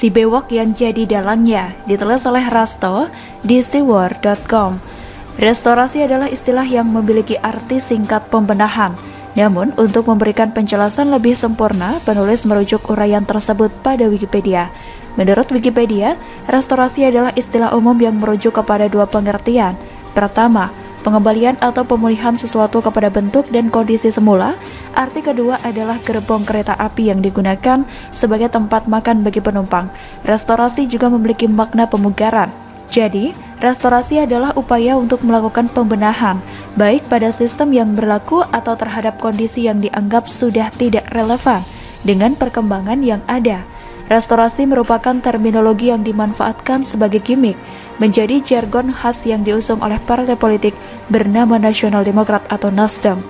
Si Bewok yang jadi dalangnya, ditulis oleh Rasto di siwar.com. Restorasi adalah istilah yang memiliki arti singkat pembenahan. Namun, untuk memberikan penjelasan lebih sempurna, penulis merujuk uraian tersebut pada Wikipedia. Menurut Wikipedia, restorasi adalah istilah umum yang merujuk kepada dua pengertian. Pertama, pengembalian atau pemulihan sesuatu kepada bentuk dan kondisi semula. Arti kedua adalah gerbong kereta api yang digunakan sebagai tempat makan bagi penumpang. Restorasi juga memiliki makna pemugaran. Jadi, restorasi adalah upaya untuk melakukan pembenahan, baik pada sistem yang berlaku atau terhadap kondisi yang dianggap sudah tidak relevan dengan perkembangan yang ada. Restorasi merupakan terminologi yang dimanfaatkan sebagai gimmick, menjadi jargon khas yang diusung oleh partai politik bernama Nasional Demokrat atau Nasdem.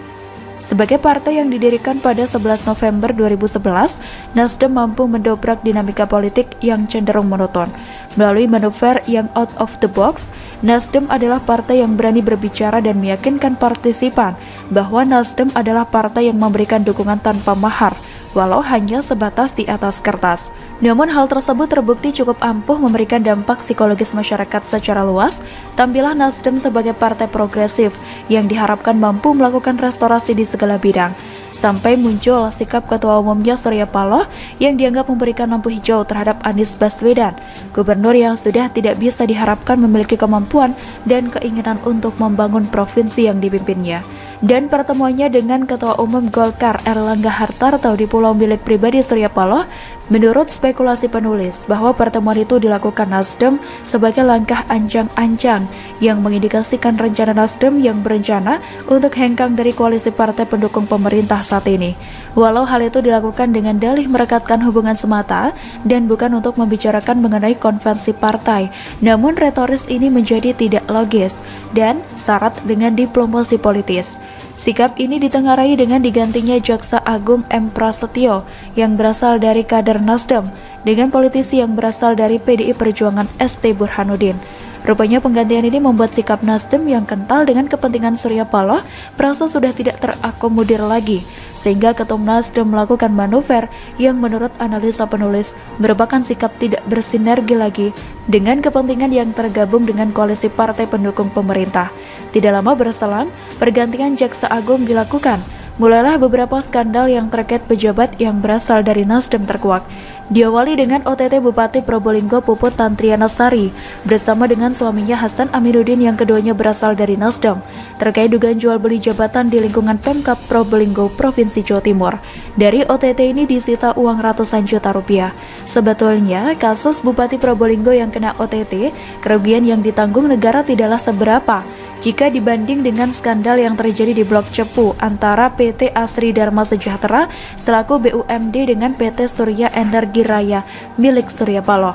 Sebagai partai yang didirikan pada 11 November 2011, Nasdem mampu mendobrak dinamika politik yang cenderung monoton. Melalui manuver yang out of the box, Nasdem adalah partai yang berani berbicara dan meyakinkan partisipan bahwa Nasdem adalah partai yang memberikan dukungan tanpa mahar, walau hanya sebatas di atas kertas. Namun hal tersebut terbukti cukup ampuh memberikan dampak psikologis masyarakat secara luas. Tampillah Nasdem sebagai partai progresif yang diharapkan mampu melakukan restorasi di segala bidang. Sampai muncul sikap Ketua Umumnya Surya Paloh yang dianggap memberikan lampu hijau terhadap Anies Baswedan, gubernur yang sudah tidak bisa diharapkan memiliki kemampuan dan keinginan untuk membangun provinsi yang dipimpinnya. Dan pertemuannya dengan Ketua Umum Golkar Erlangga Hartarto di pulau milik pribadi Surya Paloh, menurut spekulasi penulis bahwa pertemuan itu dilakukan Nasdem sebagai langkah ancang-ancang yang mengindikasikan rencana Nasdem yang berencana untuk hengkang dari koalisi partai pendukung pemerintah saat ini. Walau hal itu dilakukan dengan dalih merekatkan hubungan semata dan bukan untuk membicarakan mengenai konvensi partai, namun retoris ini menjadi tidak logis dan syarat dengan diplomasi politis. Sikap ini ditengarai dengan digantinya Jaksa Agung M. Prasetyo yang berasal dari kader Nasdem dengan politisi yang berasal dari PDI Perjuangan ST Burhanuddin. Rupanya penggantian ini membuat sikap Nasdem yang kental dengan kepentingan Surya Paloh merasa sudah tidak terakomodir lagi, sehingga Ketum Nasdem melakukan manuver yang menurut analisa penulis merupakan sikap tidak bersinergi lagi dengan kepentingan yang tergabung dengan koalisi partai pendukung pemerintah. Tidak lama berselang, pergantian Jaksa Agung dilakukan. Mulailah beberapa skandal yang terkait pejabat yang berasal dari Nasdem terkuak. Diawali dengan OTT Bupati Probolinggo Puput Tantriana Sari bersama dengan suaminya Hasan Aminuddin yang keduanya berasal dari Nasdem terkait dugaan jual beli jabatan di lingkungan Pemkab Probolinggo Provinsi Jawa Timur. Dari OTT ini disita uang ratusan juta rupiah. Sebetulnya kasus Bupati Probolinggo yang kena OTT, kerugian yang ditanggung negara tidaklah seberapa jika dibanding dengan skandal yang terjadi di Blok Cepu antara PT Asri Dharma Sejahtera selaku BUMD dengan PT Surya Energi Raya milik Surya Paloh.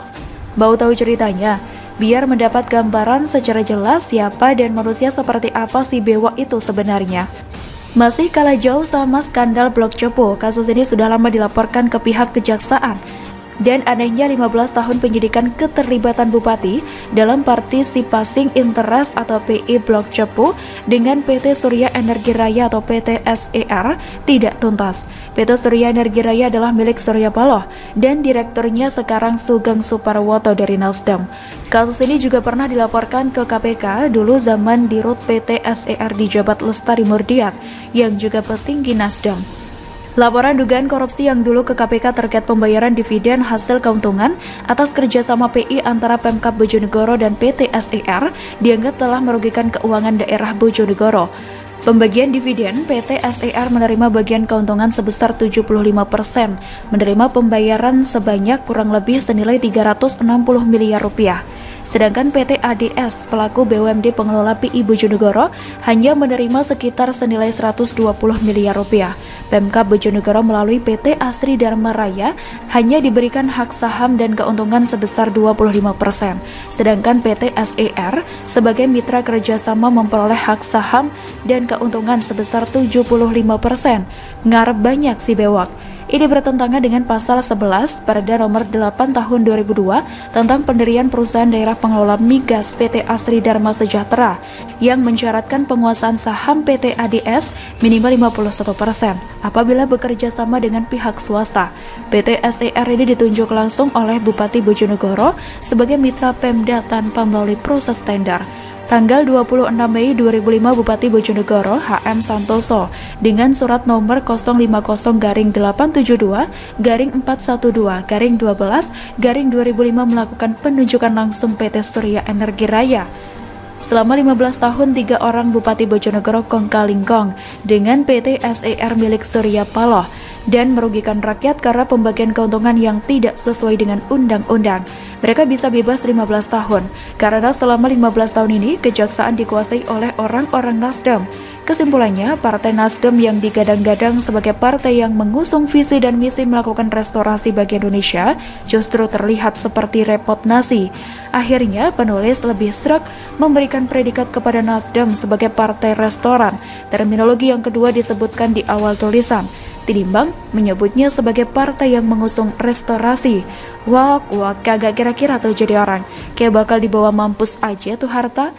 Mau tahu ceritanya? Biar mendapat gambaran secara jelas siapa dan manusia seperti apa si Bewok itu sebenarnya. Masih kalah jauh sama skandal Blok Cepu, kasus ini sudah lama dilaporkan ke pihak kejaksaan. Dan adanya 15 tahun penyidikan keterlibatan Bupati dalam participation interest atau PI Blok Cepu dengan PT Surya Energi Raya atau PT SER tidak tuntas. PT Surya Energi Raya adalah milik Surya Paloh dan direkturnya sekarang Sugeng Suparwoto dari Nasdem. Kasus ini juga pernah dilaporkan ke KPK dulu zaman dirut PT SER di Jabat Lestari Murdiat yang juga petinggi Nasdem. Laporan dugaan korupsi yang dulu ke KPK terkait pembayaran dividen hasil keuntungan atas kerjasama PI antara Pemkab Bojonegoro dan PT SER dianggap telah merugikan keuangan daerah Bojonegoro. Pembagian dividen, PT SER menerima bagian keuntungan sebesar 75%, menerima pembayaran sebanyak kurang lebih senilai 360 miliar rupiah. Sedangkan PT ADS, pelaku BUMD pengelola PI Bojonegoro, hanya menerima sekitar senilai 120 miliar rupiah. Pemkab Bojonegoro melalui PT Asri Dharma Raya hanya diberikan hak saham dan keuntungan sebesar 25%. Sedangkan PT SER sebagai mitra kerjasama memperoleh hak saham dan keuntungan sebesar 75%. Ngarep banyak si Bewok. Ini bertentangan dengan pasal 11 Perda nomor 8 tahun 2002 tentang pendirian perusahaan daerah pengelola migas PT Asri Dharma Sejahtera yang mensyaratkan penguasaan saham PT ADS minimal 51% apabila bekerja sama dengan pihak swasta. PT SER ini ditunjuk langsung oleh Bupati Bojonegoro sebagai mitra Pemda tanpa melalui proses tender. Tanggal 26 Mei 2005 Bupati Bojonegoro HM Santoso dengan surat nomor 050-872-412-12-2005 melakukan penunjukan langsung PT Surya Energi Raya. Selama 15 tahun, 3 orang Bupati Bojonegoro kong kaling kong dengan PT SER milik Surya Paloh dan merugikan rakyat karena pembagian keuntungan yang tidak sesuai dengan undang-undang. Mereka bisa bebas 15 tahun, karena selama 15 tahun ini kejaksaan dikuasai oleh orang-orang Nasdem. Kesimpulannya, Partai Nasdem yang digadang-gadang sebagai partai yang mengusung visi dan misi melakukan restorasi bagi Indonesia justru terlihat seperti repot nasi. Akhirnya, penulis lebih sreg memberikan predikat kepada Nasdem sebagai partai restoran. Terminologi yang kedua disebutkan di awal tulisan. Tinimbang menyebutnya sebagai partai yang mengusung restorasi. Wah, kagak kira-kira tuh jadi orang. Kayak bakal dibawa mampus aja tuh harta.